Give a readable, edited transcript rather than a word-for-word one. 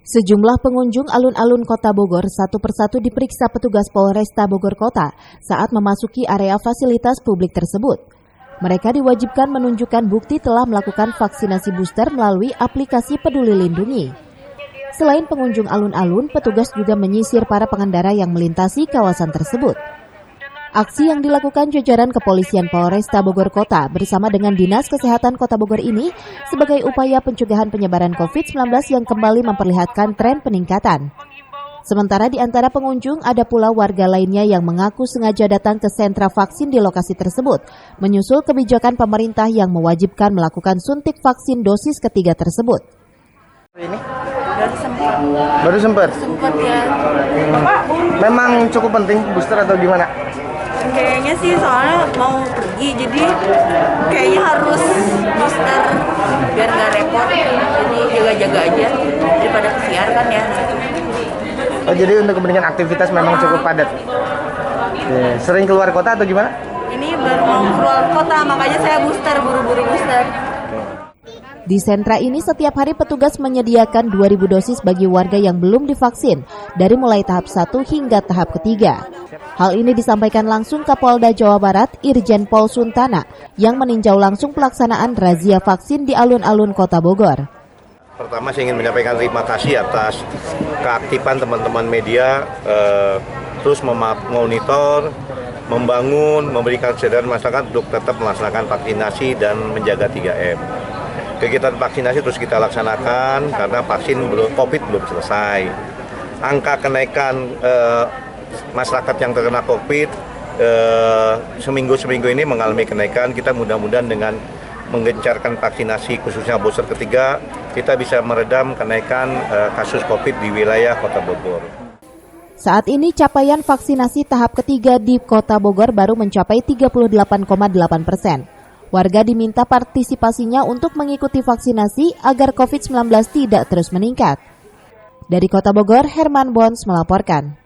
Sejumlah pengunjung alun-alun Kota Bogor satu persatu diperiksa petugas Polresta Bogor Kota saat memasuki area fasilitas publik tersebut. Mereka diwajibkan menunjukkan bukti telah melakukan vaksinasi booster melalui aplikasi Peduli Lindungi. Selain pengunjung alun-alun, petugas juga menyisir para pengendara yang melintasi kawasan tersebut. Aksi yang dilakukan jajaran kepolisian Polresta Bogor Kota bersama dengan Dinas Kesehatan Kota Bogor ini sebagai upaya pencegahan penyebaran COVID-19 yang kembali memperlihatkan tren peningkatan. Sementara di antara pengunjung ada pula warga lainnya yang mengaku sengaja datang ke sentra vaksin di lokasi tersebut, menyusul kebijakan pemerintah yang mewajibkan melakukan suntik vaksin dosis ketiga tersebut. Ini? Baru sempat ya. Memang cukup penting booster atau gimana? Kayaknya sih soalnya mau pergi, jadi kayaknya harus booster biar nggak repot. Jadi jaga-jaga aja daripada kesian kan ya. Oh, jadi untuk kepentingan aktivitas memang cukup padat. Sering keluar kota atau gimana? Ini baru mau keluar kota, makanya saya buru-buru booster. Di sentra ini setiap hari petugas menyediakan 2.000 dosis bagi warga yang belum divaksin dari mulai tahap 1 hingga tahap ketiga. Hal ini disampaikan langsung Kapolda Jawa Barat Irjen Pol Suntana yang meninjau langsung pelaksanaan razia vaksin di alun-alun Kota Bogor. Pertama saya ingin menyampaikan terima kasih atas keaktifan teman-teman media terus memonitor, membangun, memberikan kesadaran masyarakat untuk tetap melaksanakan vaksinasi dan menjaga 3M. Kegiatan vaksinasi terus kita laksanakan karena vaksin COVID belum selesai. Angka kenaikan masyarakat yang terkena COVID seminggu ini mengalami kenaikan. Kita mudah-mudahan dengan menggencarkan vaksinasi khususnya booster ketiga, kita bisa meredam kenaikan kasus COVID di wilayah Kota Bogor. Saat ini capaian vaksinasi tahap ketiga di Kota Bogor baru mencapai 38,8%. Warga diminta partisipasinya untuk mengikuti vaksinasi agar COVID-19 tidak terus meningkat. Dari Kota Bogor, Herman Bons melaporkan.